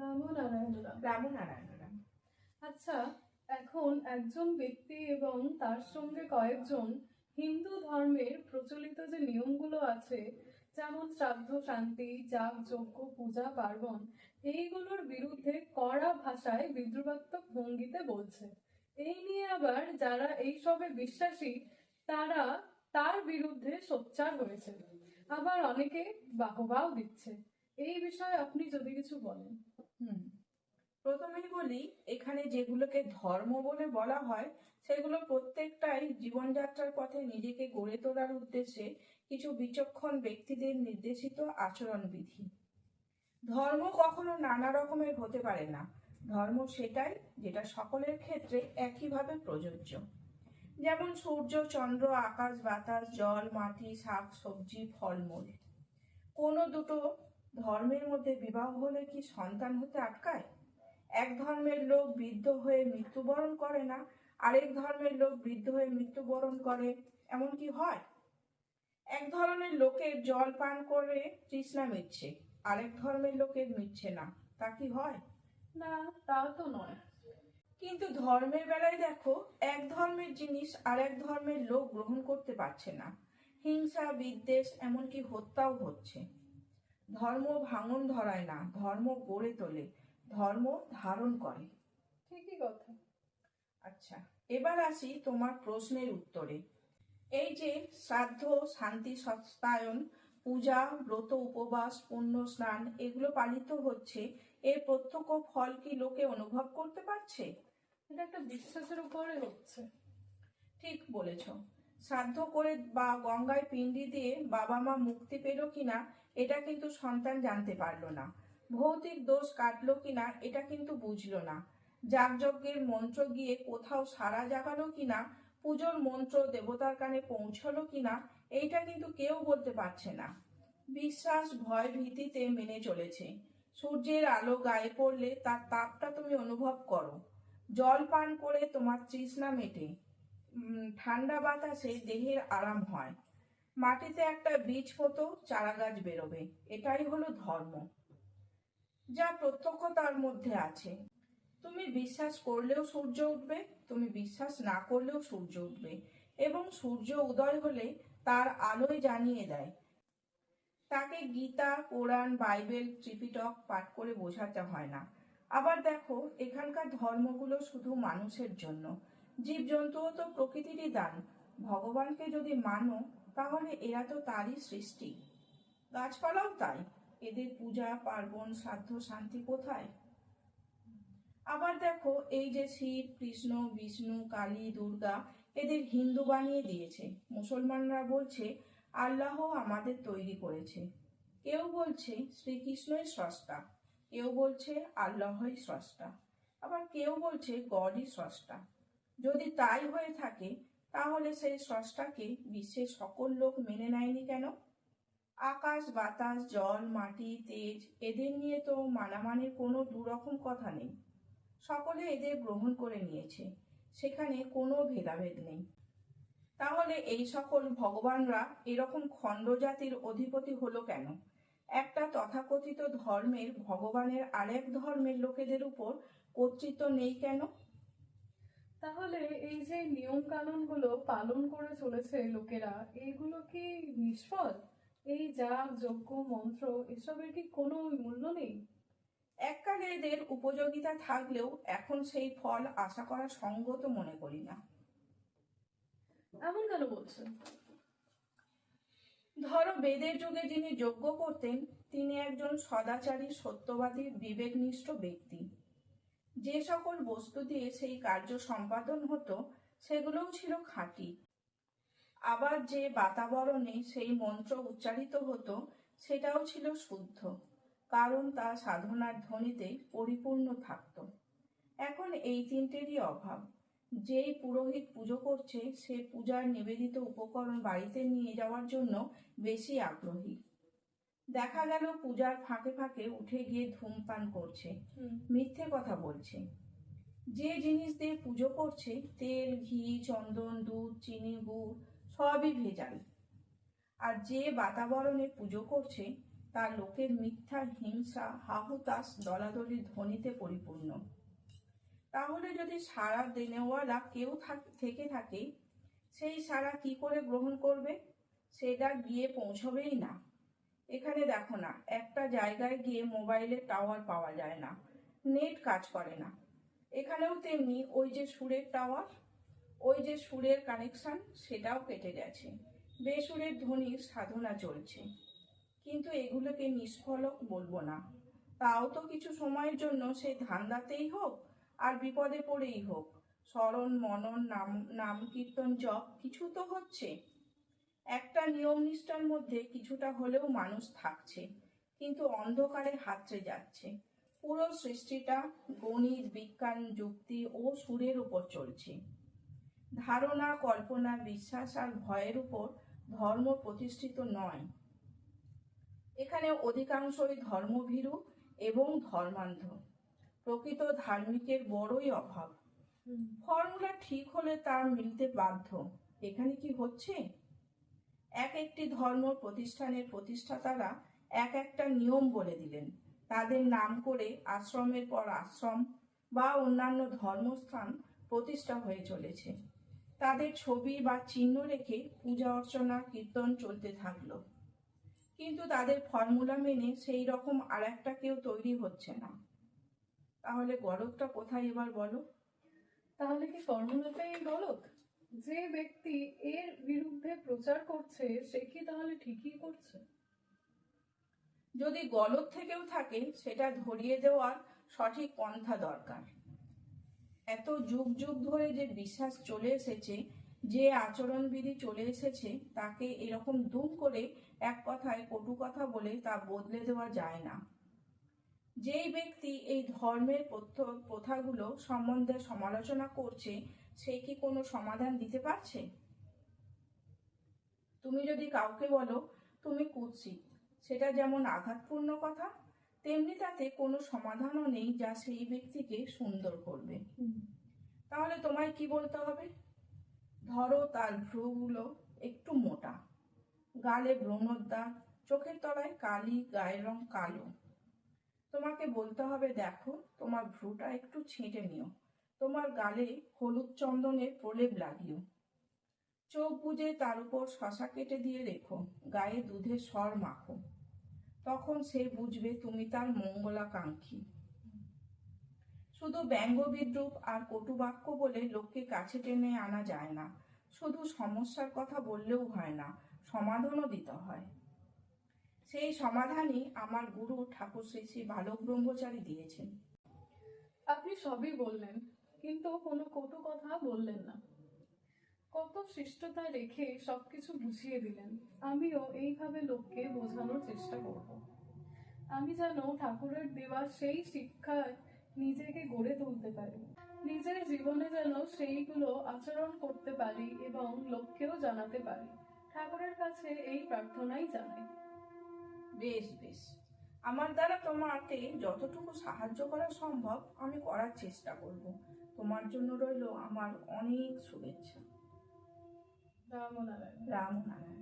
রামনারায়ণ রাম। রামনারায়ণ রাম। আচ্ছা, এখন একজন ব্যক্তি এবং তার সঙ্গে কয়েকজন হিন্দু ধর্মের প্রচলিত যে নিয়মগুলো আছে, যেমন শ্রাদ্ধ শান্তি, যাগ যজ্ঞ, পূজা পার্বণ, এইগুলোর বিরুদ্ধে কড়া ভাষায় বিদ্রুপাত্মক ভঙ্গিতে বলছে। এই নিয়ে আবার যারা এইসবে বিশ্বাসী তারা তার বিরুদ্ধে সোচ্চার হয়েছে, আবার অনেকে বাহবাও দিচ্ছে। এই বিষয়ে আপনি যদি কিছু বলেন। প্রথমেই বলি, এখানে যেগুলোকে ধর্ম বলে বলা হয় সেগুলো প্রত্যেকটাই জীবনযাত্রার পথে নিজেকে গড়ে তোলার উদ্দেশ্যে কিছু বিচক্ষণ ব্যক্তিদের নির্দেশিত আচরণবিধি। ধর্ম কখনো নানা রকমের হতে পারে না। ধর্ম সেটাই যেটা সকলের ক্ষেত্রে একইভাবে প্রযোজ্য। যেমন সূর্য, চন্দ্র, আকাশ, বাতাস, জল, মাটি, শাক সবজি, ফলমূল। কোনো দুটো ধর্মের মধ্যে বিবাহ হলে কি সন্তান হতে আটকায়? এক ধর্মের লোক বৃদ্ধ হয়ে মৃত্যুবরণ করে না, আরেক ধর্মের লোক বৃদ্ধ হয়ে মৃত্যুবরণ করে, এমন কি হয়? এক ধরনের লোকের জল পান করে তৃষ্ণা মিটছে, আরেক ধর্মের লোকের মিটছে না, তা কি হয়? না, তা তো নয়। কিন্তু ধর্মের বেলায় দেখো, এক ধর্মের জিনিস আর এক ধর্মের লোক গ্রহণ করতে পারছে না। হিংসা, বিদ্বেষ, এমনকি হত্যাও হচ্ছে। ধর্ম ভাঙন ধরায় না, ধর্ম গড়ে তোলে, ধর্ম ধারণ করে। ঠিকই কথা। আচ্ছা, এবার আসি তোমার প্রশ্নের উত্তরে। এই যে শ্রাদ্ধ, শান্তি, সত্যায়ন, পূজা, ব্রত, উপবাস, পুণ্য স্নান এগুলো পালিত হচ্ছে, এর প্রত্যক্ষ ফল কি লোকে অনুভব করতে পারছে? এটা একটা বিশ্বাসের উপরে হচ্ছে। ঠিক বলেছ। শ্রাদ্ধ করে বা গঙ্গায় পিণ্ডি দিয়ে বাবা মা মুক্তি পেল কিনা এটা কিন্তু সন্তান জানতে পারলো না। ভৌতিক দোষ কাটলো কিনা এটা কিন্তু বুঝলো না। যাগযজ্ঞের মন্ত্র গিয়ে কোথাও সাড়া জাগালো কিনা, পুজোর মন্ত্র দেবতার কানে পৌঁছলো কিনা, এইটা কিন্তু কেউ বলতে পারছে না। বিশ্বাস ভয় ভীতিতে মেনে চলেছে। সূর্যের আলো গায়ে পড়লে তার তাপটা তুমি অনুভব করো, জল পান করে তোমার তৃষ্ণা মেটে, ঠান্ডা বাতাসে দেহের আরাম হয়, মাটিতে একটা বীজ পোতো চারা গাছ বেরোবে, এটাই হলো ধর্ম, যা প্রত্যক্ষ তার মধ্যে আছে। তুমি বিশ্বাস করলেও সূর্য উঠবে, তুমি বিশ্বাস না করলেও সূর্য উঠবে, এবং সূর্য উদয় হলে তার আলোয় জানিয়ে দেয়। তাকে গীতা, কোরআন, বাইবেল, ত্রিপিটক পাঠ করে বোঝাতে হয় না। আবার দেখো, এখানকার ধর্মগুলো শুধু মানুষের জন্য, জীবজন্তুও তো প্রকৃতিরই দান। ভগবানকে যদি মানো তাহলে এরা তো তারই সৃষ্টি, গাছপালাও তাই। এদের পূজা পার্বণ, শ্রাদ্ধ শান্তি কোথায়? আবার দেখো, এই যে শিব, কৃষ্ণ, বিষ্ণু, কালী, দুর্গা, এদের হিন্দু বানিয়ে দিয়েছে। মুসলমানরা বলছে আল্লাহ আমাদের তৈরি করেছে। কেউ বলছে শ্রীকৃষ্ণই স্রষ্টা, কেউ বলছে আল্লাহই স্রষ্টা, আবার কেউ বলছে গডই স্রষ্টা। যদি তাই হয়ে থাকে তাহলে সেই স্রষ্টাকে বিশ্বের সকল লোক মেনে নেয়নি কেন? আকাশ, বাতাস, জল, মাটি, তেজ, এদের নিয়ে তো মানামানির কোনো দুরকম কথা নেই। সকলে এদের গ্রহণ করে নিয়েছে, সেখানে কোনো ভেদাভেদ নেই। তাহলে এই সকল ভগবানরা এরকম খণ্ড জাতির অধিপতি হলো কেন? একটা তথাকথিত ধর্মের ভগবানের আরেক ধর্মের লোকেদের উপর কর্তৃত্ব নেই কেন? তাহলে এই যে নিয়ম কানুন গুলো পালন করে চলেছে লোকেরা, এইগুলো কি নিষ্ফল? এই যাগ যজ্ঞ মন্ত্র এসবের কি কোনো মূল্য নেই? এককালে এদের উপযোগিতা থাকলেও এখন সেই ফল আশা করা সঙ্গত মনে করি না। এমন কেন বলছেন? ধরো, বেদের যুগে যিনি যজ্ঞ করতেন তিনি একজন সদাচারী, সত্যবাদী, বিবেকনিষ্ঠ ব্যক্তি। যে সকল বস্তু দিয়ে সেই কার্য সম্পাদন হতো সেগুলোও ছিল খাঁটি। আবার যে বাতাবরণে সেই মন্ত্র উচ্চারিত হতো সেটাও ছিল শুদ্ধ, কারণ তা সাধনার ধ্বনিতে পরিপূর্ণ থাকত। এখন এই তিনটেরই অভাব। যেই পুরোহিত পুজো করছে সে পূজার নিবেদিত উপকরণ বাড়িতে নিয়ে যাওয়ার জন্য বেশি আগ্রহী। দেখা গেল পূজার ফাঁকে ফাঁকে উঠে গিয়ে ধূমপান করছে, মিথ্যে কথা বলছে। যে জিনিস দিয়ে পুজো করছে, তেল, ঘি, চন্দন, দুধ, চিনি, গুড় সবই ভেজাল। আর যে বাতাবরণে পুজো করছে তা লোকের মিথ্যা, হিংসা, হাহুতাশ, দলাদলির ধ্বনিতে পরিপূর্ণ। তাহলে যদি সাড়া দেনেওয়ালা কেউ থেকে থাকে, সেই সাড়া কি করে গ্রহণ করবে? সেটা গিয়ে পৌঁছবেই না। এখানে দেখো না, একটা জায়গায় গিয়ে মোবাইলের টাওয়ার পাওয়া যায় না, নেট কাজ করে না। এখানেও তেমনি ওই যে সুরের টাওয়ার, ওই যে সুরের কানেকশন, সেটাও কেটে গেছে। বেসুরের ধ্বনির সাধনা চলছে, কিন্তু এগুলোকে নিষ্ফলক বলবো না। তাও তো কিছু সময়ের জন্য সেই ধান্দাতেই হোক আর বিপদে পড়েই হোক, স্মরণ মনন নাম কীর্তন জপ কিছু তো হচ্ছে। একটা নিয়ম নিষ্ঠার মধ্যে কিছুটা হলেও মানুষ থাকছে, কিন্তু অন্ধকারে হাতড়ে যাচ্ছে। পুরো সৃষ্টিটা গণিত, বিজ্ঞান, যুক্তি ও সুরের উপর চলছে। ধারণা, কল্পনা, বিশ্বাস আর ভয়ের উপর ধর্ম প্রতিষ্ঠিত নয়। এখানে অধিকাংশই ধর্মভীরু এবং ধর্মান্ধ। প্রকৃত ধার্মিকের বড়ই অভাব। ফর্মুলা ঠিক হলে তার মিলতে বাধ্য। এখানে কি হচ্ছে? এক একটি ধর্ম প্রতিষ্ঠানের প্রতিষ্ঠাতারা এক একটা নিয়ম বলে দিলেন। তাদের নাম করে আশ্রমের পর আশ্রম বা অন্যান্য ধর্মস্থান প্রতিষ্ঠা হয়ে চলেছে। তাদের ছবি বা চিহ্ন রেখে পূজা অর্চনা কীর্তন চলতে থাকলো, কিন্তু তাদের ফর্মুলা মেনে সেই রকম আর একটা কেউ তৈরি হচ্ছে না। তাহলে গলতটা কোথায় এবার বলো? তাহলে কি ফর্মুলাটাই গলত? যে ব্যক্তি এর বিরুদ্ধে প্রচার করছে সে কি তাহলে ঠিকই করছে? যদি গলত থেকেও থাকে, সেটা ধরিয়ে দেওয়ার সঠিক পন্থা দরকার। এত যুগ যুগ ধরে যে বিশ্বাস চলে এসেছে, যে আচরণবিধি চলে এসেছে, তাকে এরকম দুম করে এক কথায় কটু কথা বলে তা বদলে দেওয়া যায় না। যেই ব্যক্তি এই ধর্মের প্রথাগুলো সম্বন্ধে সমালোচনা করছে, সে কি কোনো সমাধান দিতে পারছে? তুমি যদি কাউকে বলো তুমি কুৎসিত, সেটা যেমন আঘাতপূর্ণ কথা, তেমনি তাতে কোনো সমাধানও নেই যা সেই ব্যক্তিকে সুন্দর করবে। তাহলে তোমায় কি বলতে হবে? ধরো তার ভ্রুগুলো একটু মোটা, গালে ব্রণর দাগ, চোখের তলায় কালি, গায়ের রং কালো। তোমাকে বলতে হবে, দেখো তোমার ভ্রুটা একটু ছেঁটে নিও, তোমার গালে হলুদ চন্দনের প্রলেপ লাগিও, চোখ বুজে তার উপর শশা কেটে দিয়ে রেখো, গায়ে দুধের সর মাখো। তখন সে বুঝবে তুমি তার মঙ্গলাকাঙ্ক্ষী। শুধু ব্যঙ্গ বিদ্রুপ আর কটু বাক্য বলে লোককে কাছে টেনে আনা যায় না। শুধু সমস্যার কথা বললেও হয় না, সমাধানও দিতে হয়। সেই সমাধানই আমার গুরু ঠাকুর শ্রী শ্রী বালক ব্রহ্মচারী দিয়েছেন। আপনি সবই বললেন, কিন্তু কোনো কটু কথা বললেন না। কত শিষ্টতা রেখে সবকিছু বুঝিয়ে দিলেন। আমিও এইভাবে লোককে বোঝানোর চেষ্টা করব। আমি যেন ঠাকুরের দেওয়া সেই শিক্ষায় নিজেকে গড়ে তুলতে পারি, নিজের জীবনে যেন সেইগুলো আচরণ করতে পারি এবং লোককেও জানাতে পারি। ঠাকুরের কাছে এই প্রার্থনাই জানাই। বেশ বেশ, আমার দ্বারা তোমাকে যতটুকু সাহায্য করা সম্ভব আমি করার চেষ্টা করব। তোমার জন্য রইল আমার অনেক শুভেচ্ছা। রামনারায়ণ। রামনারায়ণ।